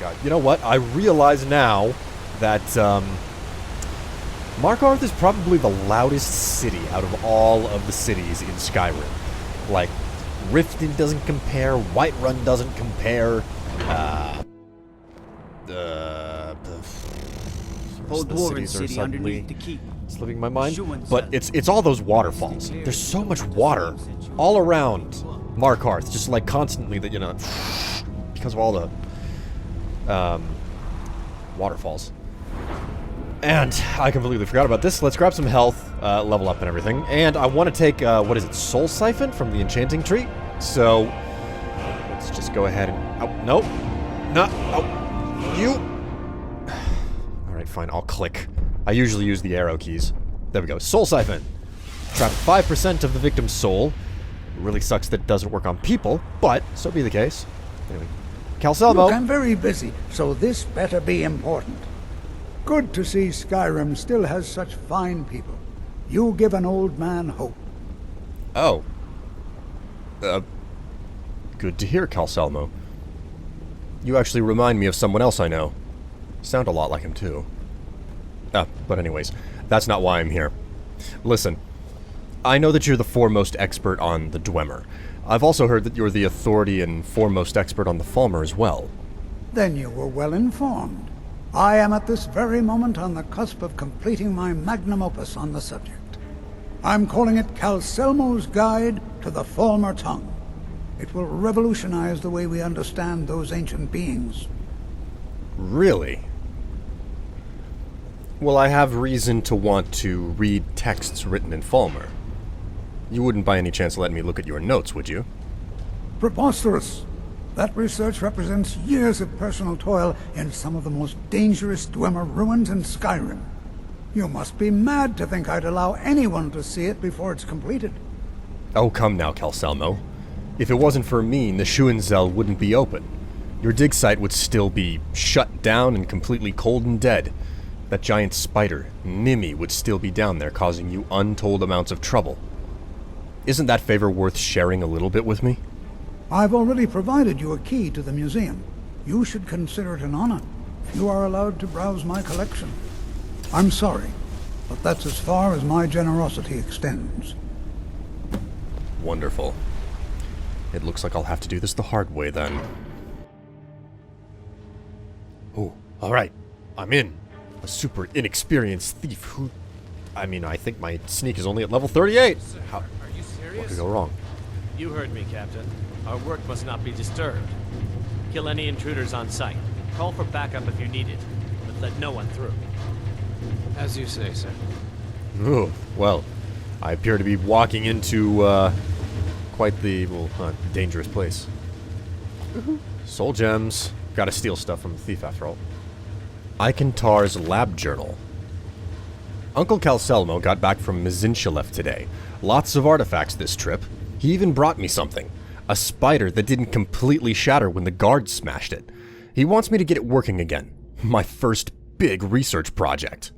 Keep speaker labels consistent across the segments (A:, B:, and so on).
A: God. You know what? I realize now that, Markarth is probably the loudest city out of all of the cities in Skyrim. Like, Rifton doesn't compare, Whiterun doesn't compare,
B: Whole Dwarven city underneath the keep.
A: Slipping my mind, but it's all those waterfalls. There's so much water all around Markarth, just like constantly that, you know, because of all the waterfalls. And I completely forgot about this. Let's grab some health, level up and everything. And I want to take, what is it, Soul Siphon from the Enchanting Tree? So, let's just go ahead and... Oh, nope. No. Oh, you... Alright, fine, I'll click. I usually use the arrow keys. There we go. Soul Siphon. Trap 5% of the victim's soul. It really sucks that it doesn't work on people, but so be the case. Anyway. Calcelmo.
C: Look, I'm very busy, so this better be important. Good to see Skyrim still has such fine people. You give an old man hope.
A: Oh. Good to hear, Calcelmo. You actually remind me of someone else I know. Sound a lot like him, too. But anyways, that's not why I'm here. Listen, I know that you're the foremost expert on the Dwemer. I've also heard that you're the authority and foremost expert on the Falmer as well.
C: Then you were well informed. I am at this very moment on the cusp of completing my magnum opus on the subject. I'm calling it Calcelmo's Guide to the Falmer Tongue. It will revolutionize the way we understand those ancient beings.
A: Really? Well, I have reason to want to read texts written in Falmer. You wouldn't by any chance let me look at your notes, would you?
C: Preposterous! That research represents years of personal toil in some of the most dangerous Dwemer ruins in Skyrim. You must be mad to think I'd allow anyone to see it before it's completed.
A: Oh, come now, Calcelmo. If it wasn't for me, Neshuinzel wouldn't be open. Your dig site would still be shut down and completely cold and dead. That giant spider, Nimi, would still be down there causing you untold amounts of trouble. Isn't that favor worth sharing a little bit with me?
C: I've already provided you a key to the museum. You should consider it an honor if you are allowed to browse my collection. I'm sorry, but that's as far as my generosity extends.
A: Wonderful. It looks like I'll have to do this the hard way, then. Oh, alright. I'm in. A super inexperienced thief who... I mean, I think my sneak is only at level 38. How...
D: Are you serious?
A: What could go wrong?
D: You heard me, Captain. Our work must not be disturbed. Kill any intruders on sight. Call for backup if you need it, but let no one through. As you say, sir.
A: Ooh, well, I appear to be walking into, quite the, well, dangerous place. Soul gems. Gotta steal stuff from the thief, after all. Ikentar's lab journal. Uncle Calcelmo got back from Mizinshalev today. Lots of artifacts this trip. He even brought me something. A spider that didn't completely shatter when the guards smashed it. He wants me to get it working again. My first big research project.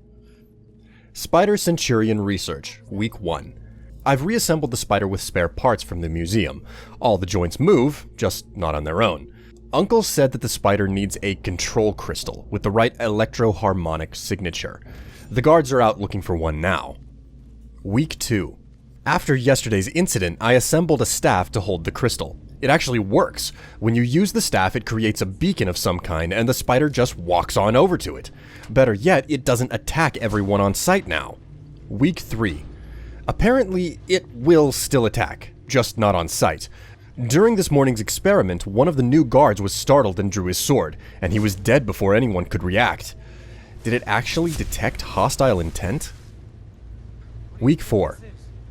A: Spider Centurion Research, Week 1. I've reassembled the spider with spare parts from the museum. All the joints move, just not on their own. Uncle said that the spider needs a control crystal with the right electroharmonic signature. The guards are out looking for one now. Week 2. After yesterday's incident, I assembled a staff to hold the crystal. It actually works. When you use the staff, it creates a beacon of some kind, and the spider just walks on over to it. Better yet, it doesn't attack everyone on site now. Week 3. Apparently, it will still attack, just not on sight. During this morning's experiment, one of the new guards was startled and drew his sword, and he was dead before anyone could react. Did it actually detect hostile intent? Week 4.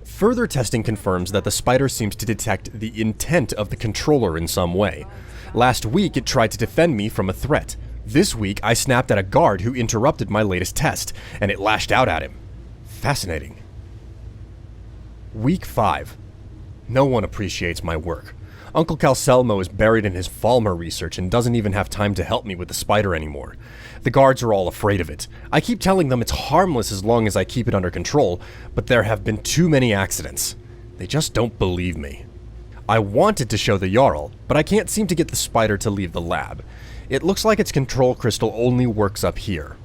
A: Further testing confirms that the spider seems to detect the intent of the controller in some way. Last week, it tried to defend me from a threat. This week, I snapped at a guard who interrupted my latest test, and it lashed out at him. Fascinating. Week 5. No one appreciates my work. Uncle Calcelmo is buried in his Falmer research and doesn't even have time to help me with the spider anymore. The guards are all afraid of it. I keep telling them it's harmless as long as I keep it under control, but there have been too many accidents. They just don't believe me. I wanted to show the Jarl, but I can't seem to get the spider to leave the lab. It looks like its control crystal only works up here.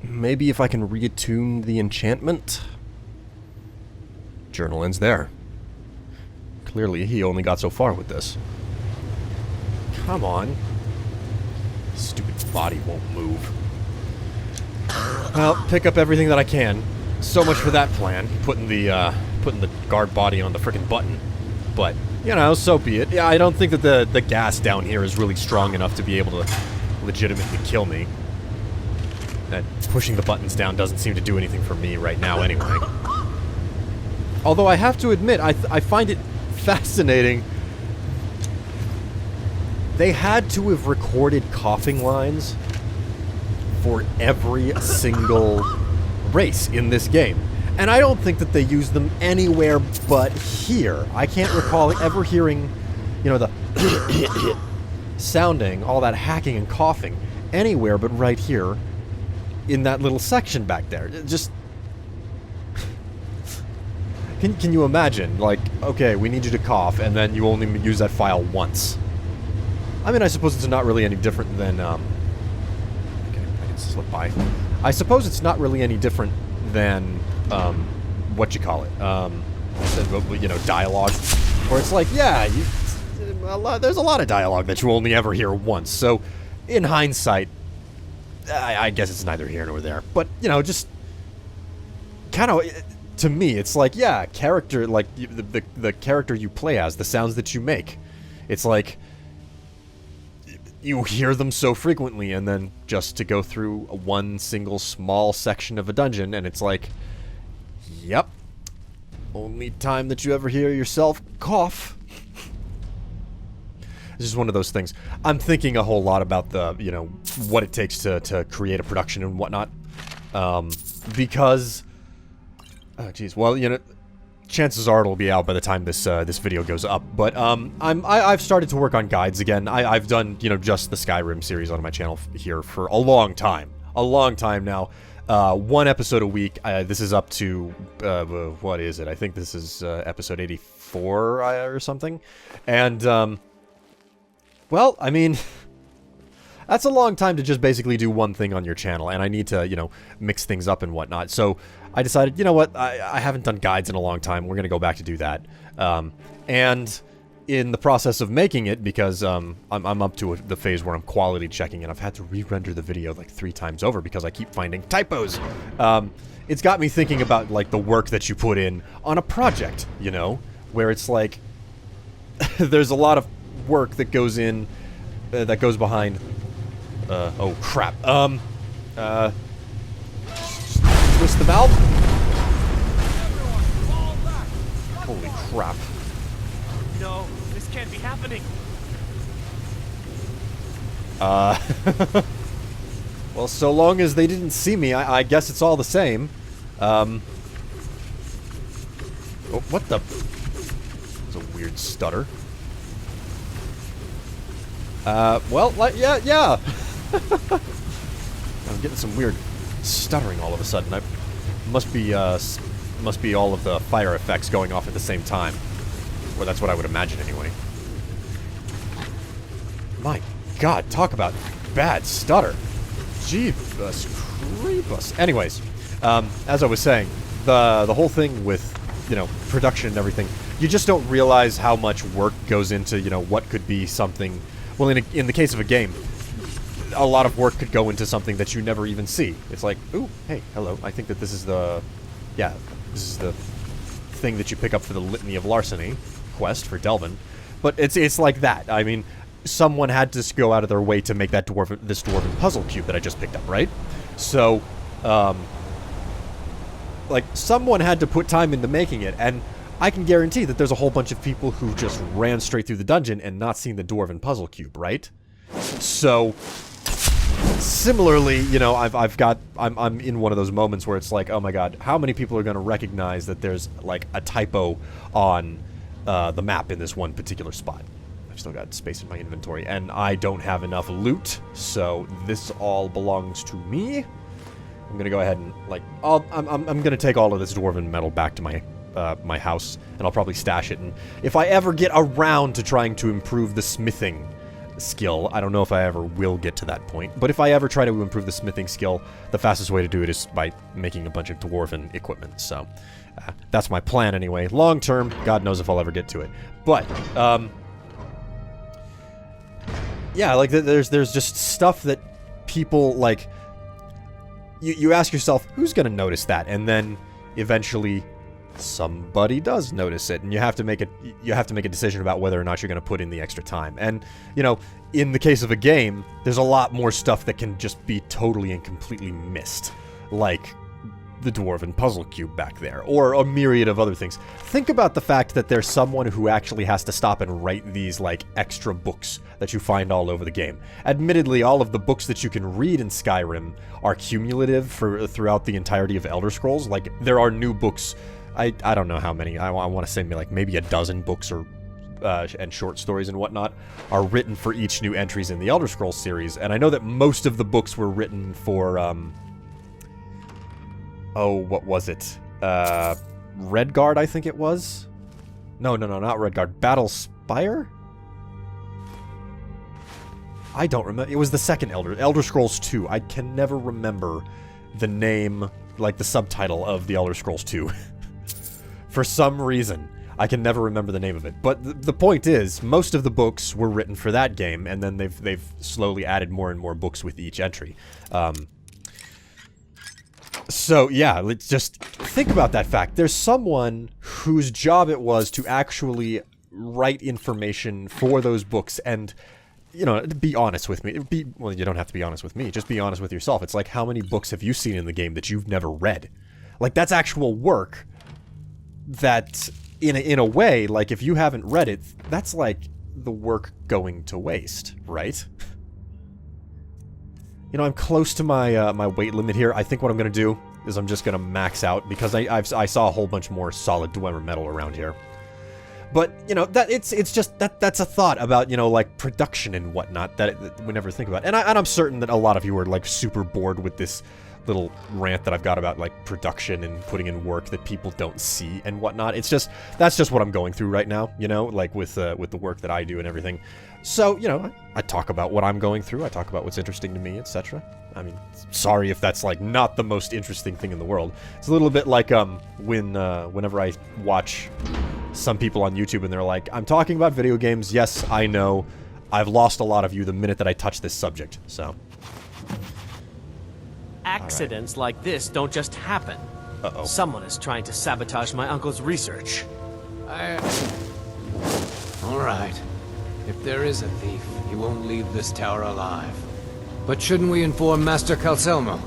A: Maybe if I can reattune the enchantment? Journal ends there. Clearly, he only got so far with this. Come on. Stupid body won't move. Well, pick up everything that I can. So much for that plan, putting the guard body on the frickin' button. But, you know, so be it. Yeah, I don't think that the gas down here is really strong enough to be able to legitimately kill me. That pushing the buttons down doesn't seem to do anything for me right now anyway. Although I have to admit, I find it fascinating. They had to have recorded coughing lines for every single race in this game. And I don't think that they use them anywhere but here. I can't recall ever hearing, you know, the sounding, all that hacking and coughing, anywhere but right here in that little section back there. Just... Can you imagine? Like, okay, we need you to cough, and then you only use that file once. I mean, I suppose it's not really any different than, okay, I can slip by. I suppose it's not really any different than, what you call it, you know, dialogue. Where it's like, yeah, there's a lot of dialogue that you only ever hear once. So, in hindsight, I guess it's neither here nor there. But, you know, just kind of... To me, it's like, yeah, character, like, the character you play as, the sounds that you make. It's like, you hear them so frequently, and then just to go through one single small section of a dungeon, and it's like, yep, only time that you ever hear yourself cough. It's just one of those things. I'm thinking a whole lot about the, you know, what it takes to create a production and whatnot, because... Oh, jeez. Well, you know, chances are it'll be out by the time this this video goes up. But I've started to work on guides again. I've done, you know, just the Skyrim series on my channel here for a long time now. One episode a week. This is up to what is it? I think this is episode 84 or something. And well, I mean. That's a long time to just basically do one thing on your channel, and I need to, you know, mix things up and whatnot. So I decided, you know what, I haven't done guides in a long time. We're going to go back to do that. And in the process of making it, because I'm up to the phase where I'm quality checking, and I've had to re-render the video like 3 times over because I keep finding typos. It's got me thinking about, like, the work that you put in on a project, you know, where it's like, there's a lot of work that goes in, that goes behind... oh crap. Twist the valve. Holy crap.
D: No, this can't be happening.
A: Well, so long as they didn't see me, I guess it's all the same. Oh, what the? It's a weird stutter. Well, yeah. I'm getting some weird stuttering all of a sudden. Must be all of the fire effects going off at the same time. Or that's what I would imagine anyway. My God, talk about bad stutter. Jeebus creepus. Anyways, as I was saying, the whole thing with, you know, production and everything, you just don't realize how much work goes into, you know, what could be something. Well, in the case of a game, a lot of work could go into something that you never even see. It's like, ooh, hey, hello. I think that this is the, yeah, this is the thing that you pick up for the Litany of Larceny quest for Delvin. But it's like that. I mean, someone had to go out of their way to make that this dwarven puzzle cube that I just picked up, right? So, like, someone had to put time into making it, and I can guarantee that there's a whole bunch of people who just ran straight through the dungeon and not seen the dwarven puzzle cube, right? So, similarly, you know, I'm in one of those moments where it's like, oh my God, how many people are going to recognize that there's, like, a typo on the map in this one particular spot? I've still got space in my inventory, and I don't have enough loot, so this all belongs to me. I'm gonna go ahead and, like, I'm gonna take all of this dwarven metal back to my my house, and I'll probably stash it. And if I ever get around to trying to improve the smithing skill, I don't know if I ever will get to that point, but if I ever try to improve the smithing skill, the fastest way to do it is by making a bunch of Dwarven equipment. So that's my plan anyway. Long term, God knows if I'll ever get to it. But yeah, like there's just stuff that people like. You ask yourself, who's gonna notice that? And then eventually somebody does notice it, and you have to make a decision about whether or not you're gonna put in the extra time. And you know, in the case of a game, there's a lot more stuff that can just be totally and completely missed, like the Dwarven puzzle cube back there, or a myriad of other things. Think about the fact that there's someone who actually has to stop and write these, like, extra books that you find all over the game. Admittedly, all of the books that you can read in Skyrim are cumulative throughout the entirety of Elder Scrolls. Like, there are new books, I don't know how many, I want to say like maybe a dozen books or and short stories and whatnot are written for each new entries in the Elder Scrolls series, and I know that most of the books were written for, oh, what was it? Redguard, I think it was? No, not Redguard. Battle Spire? I don't remember. It was the second Elder Scrolls 2. I can never remember the name, like the subtitle of the Elder Scrolls 2. For some reason, I can never remember the name of it. But the point is, most of the books were written for that game, and then they've slowly added more and more books with each entry. So, yeah, let's just think about that fact. There's someone whose job it was to actually write information for those books and, you know, be honest with me. Well, you don't have to be honest with me. Just be honest with yourself. It's like, how many books have you seen in the game that you've never read? Like, that's actual work that, in a way, like, if you haven't read it, that's like the work going to waste, right? You know, I'm close to my my weight limit here. I think what I'm going to do is I'm just going to max out, because I saw a whole bunch more solid Dwemer metal around here. But, you know, that it's just, that's a thought about, you know, like, production and whatnot that we never think about. And I'm certain that a lot of you are, like, super bored with this little rant that I've got about, like, production and putting in work that people don't see and whatnot. It's just, that's just what I'm going through right now, you know, like, with the work that I do and everything. So, you know, I talk about what I'm going through, I talk about what's interesting to me, etc. I mean, sorry if that's, like, not the most interesting thing in the world. It's a little bit like, whenever I watch some people on YouTube and they're like, I'm talking about video games, yes, I know, I've lost a lot of you the minute that I touch this subject, so.
D: Accidents like this don't just happen.
A: Uh-oh.
D: Someone is trying to sabotage my uncle's research.
E: All right. If there is a thief, he won't leave this tower alive. But shouldn't we inform Master Calcelmo?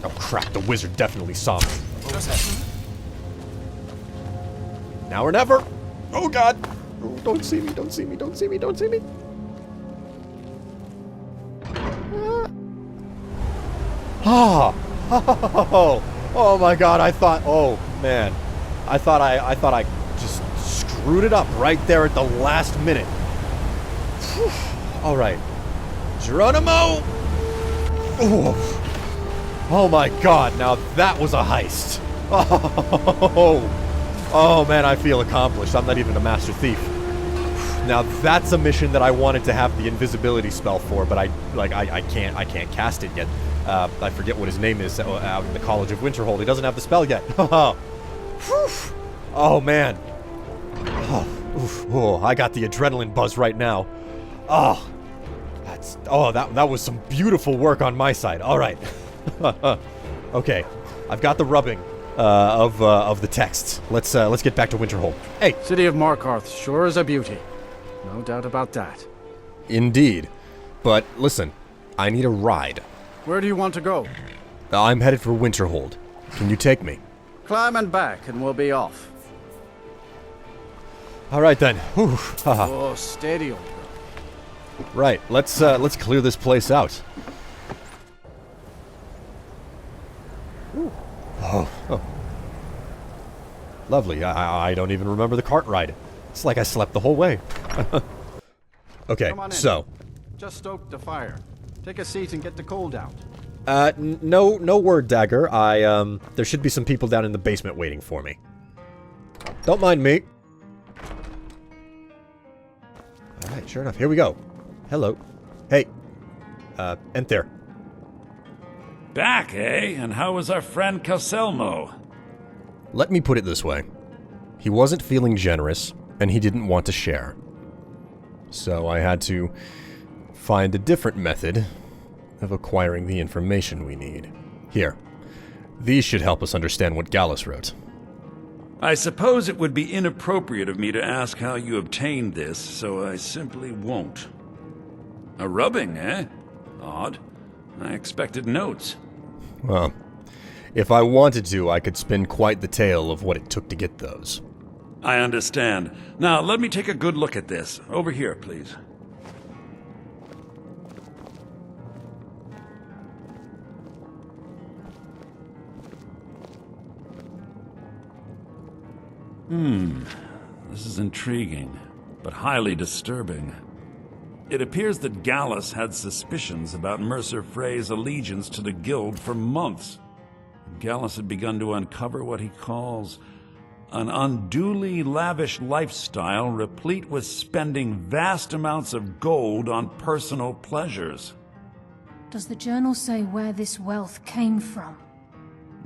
A: Oh crap, the wizard definitely saw me. Now or never! Oh god! Oh, don't see me, don't see me, don't see me, don't see me! Ah! Oh my god, I thought, oh man. I thought I just screwed it up right there at the last minute. Alright. Geronimo! Oh my god, now that was a heist. Oh man, I feel accomplished. I'm not even a master thief. Now that's a mission that I wanted to have the invisibility spell for, but I can't cast it yet. I forget what his name is out in the College of Winterhold. He doesn't have the spell yet. Oh man. Oh, I got the adrenaline buzz right now. Oh, that was some beautiful work on my side. All right. Okay, I've got the rubbing of the texts. Let's get back to Winterhold. Hey,
F: City of Markarth sure is a beauty. No doubt about that.
A: Indeed. But listen, I need a ride.
F: Where do you want to go?
A: I'm headed for Winterhold. Can you take me?
F: Climb and back, and we'll be off.
A: All right then. Whew.
F: Oh, steady, old girl.
A: Right. Let's clear this place out. Oh. Lovely. I don't even remember the cart ride. It's like I slept the whole way. Okay,
F: Come on in.
A: so.
F: Just stoked the fire. Take a seat and get the cold out.
A: No word, Dagger. There should be some people down in the basement waiting for me. Don't mind me. Alright, sure enough. Here we go. Hello. Hey. Enter.
G: Back, eh? And how was our friend Calcelmo?
A: Let me put it this way. He wasn't feeling generous, and he didn't want to share. So I had to find a different method of acquiring the information we need. Here. These should help us understand what Gallus wrote.
G: I suppose it would be inappropriate of me to ask how you obtained this, so I simply won't. A rubbing, eh? Odd. I expected notes.
A: Well, if I wanted to, I could spin quite the tale of what it took to get those.
G: I understand. Now, let me take a good look at this. Over here, please. This is intriguing, but highly disturbing. It appears that Gallus had suspicions about Mercer Frey's allegiance to the Guild for months. Gallus had begun to uncover what he calls an unduly lavish lifestyle replete with spending vast amounts of gold on personal pleasures.
H: Does the journal say where this wealth came from?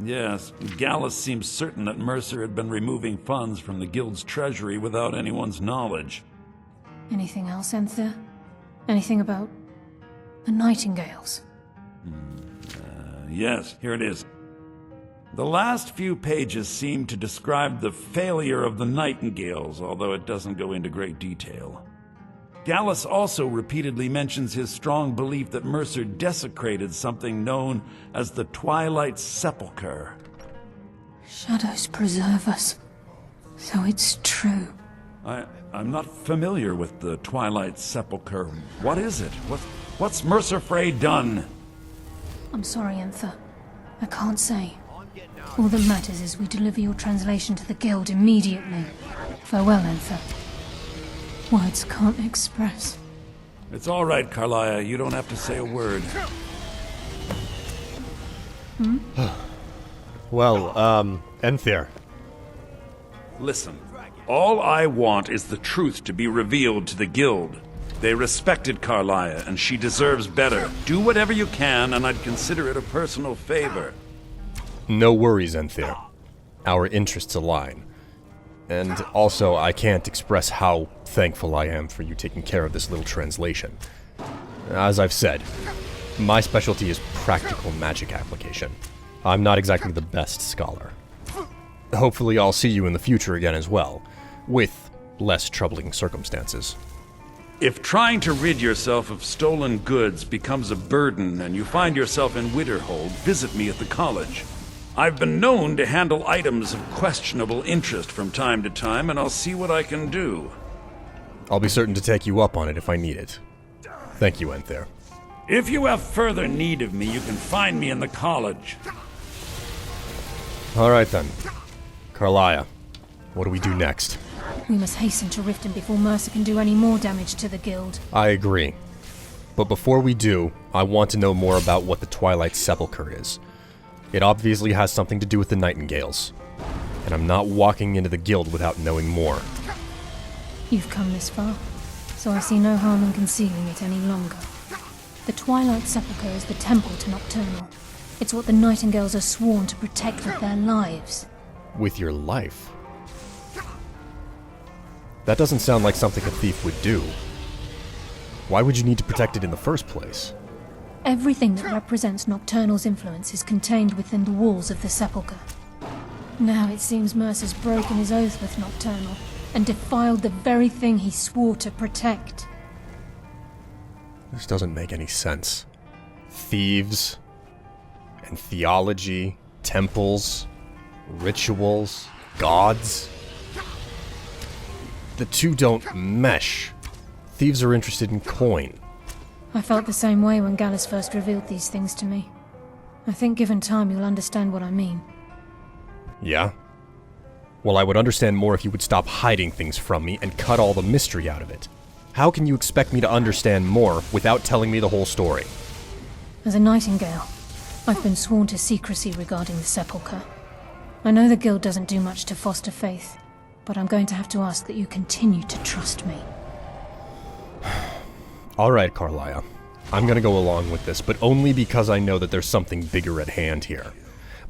G: Yes, Gallus seems certain that Mercer had been removing funds from the Guild's treasury without anyone's knowledge.
H: Anything else, Enther? Anything about the Nightingales?
G: Yes, here it is. The last few pages seem to describe the failure of the Nightingales, although it doesn't go into great detail. Gallus also repeatedly mentions his strong belief that Mercer desecrated something known as the Twilight Sepulcher.
H: Shadows preserve us. So it's true.
G: I'm not familiar with the Twilight Sepulcher. What is it? What's Mercer Frey done?
H: I'm sorry, Enther. I can't say. All that matters is we deliver your translation to the Guild immediately. Farewell, Enther. Words can't express.
G: It's all right, Carlia. You don't have to say a word.
A: Well, Enther.
G: Listen, all I want is the truth to be revealed to the Guild. They respected Carlia, and she deserves better. Do whatever you can, and I'd consider it a personal favor.
A: No worries, Enther. Our interests align. And also, I can't express how thankful I am for you taking care of this little translation. As I've said, my specialty is practical magic application. I'm not exactly the best scholar. Hopefully I'll see you in the future again as well, with less troubling circumstances.
G: If trying to rid yourself of stolen goods becomes a burden and you find yourself in Winterhold, visit me at the college. I've been known to handle items of questionable interest from time to time, and I'll see what I can do.
A: I'll be certain to take you up on it if I need it. Thank you, Enther.
G: If you have further need of me, you can find me in the college.
A: Alright then. Carlia, what do we do next?
H: We must hasten to Rifton before Mercer can do any more damage to the Guild.
A: I agree. But before we do, I want to know more about what the Twilight Sepulcher is. It obviously has something to do with the Nightingales. And I'm not walking into the Guild without knowing more.
H: You've come this far, so I see no harm in concealing it any longer. The Twilight Sepulcher is the temple to Nocturnal. It's what the Nightingales are sworn to protect with their lives.
A: With your life? That doesn't sound like something a thief would do. Why would you need to protect it in the first place?
H: Everything that represents Nocturnal's influence is contained within the walls of the Sepulcher. Now it seems Mercer's broken his oath with Nocturnal, and defiled the very thing he swore to protect.
A: This doesn't make any sense. Thieves, and theology, temples, rituals, gods. The two don't mesh. Thieves are interested in coin.
H: I felt the same way when Gallus first revealed these things to me. I think given time you'll understand what I mean.
A: Yeah? Well, I would understand more if you would stop hiding things from me and cut all the mystery out of it. How can you expect me to understand more without telling me the whole story?
H: As a Nightingale, I've been sworn to secrecy regarding the Sepulchre. I know the Guild doesn't do much to foster faith, but I'm going to have to ask that you continue to trust me.
A: Alright, Carlia. I'm gonna go along with this, but only because I know that there's something bigger at hand here.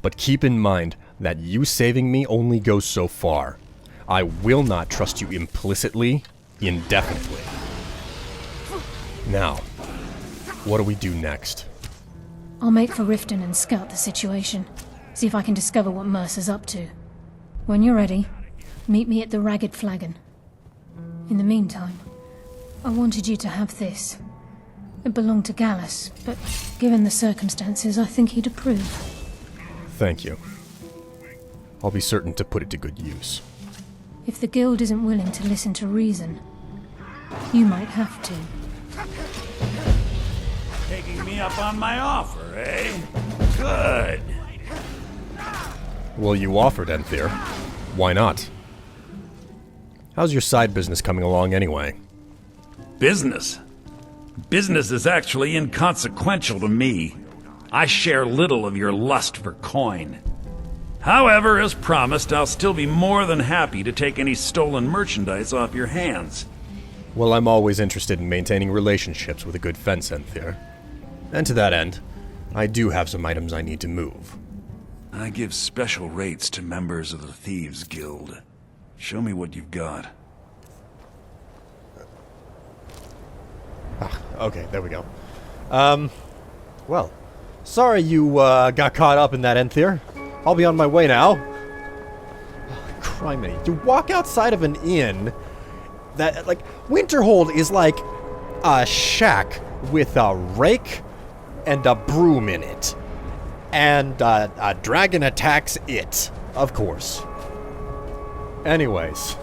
A: But keep in mind that you saving me only goes so far. I will not trust you implicitly, indefinitely. Now, what do we do next?
H: I'll make for Rifton and scout the situation. See if I can discover what Mercer's up to. When you're ready, meet me at the Ragged Flagon. In the meantime, I wanted you to have this. It belonged to Gallus, but given the circumstances, I think he'd approve.
A: Thank you. I'll be certain to put it to good use.
H: If the Guild isn't willing to listen to reason, you might have to.
G: Taking me up on my offer, eh? Good.
A: Well, you offered, Enthir. Why not? How's your side business coming along anyway?
G: Business? Business is actually inconsequential to me. I share little of your lust for coin. However, as promised, I'll still be more than happy to take any stolen merchandise off your hands.
A: Well, I'm always interested in maintaining relationships with a good fence, Enthir. And to that end, I do have some items I need to move.
G: I give special rates to members of the Thieves Guild. Show me what you've got.
A: Okay, there we go. Well, sorry you, got caught up in that, Enthir. I'll be on my way now. Criminy. You walk outside of an inn that, like, Winterhold is like a shack with a rake and a broom in it. And, a dragon attacks it, of course. Anyways.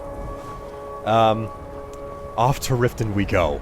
A: Off to Rifton we go.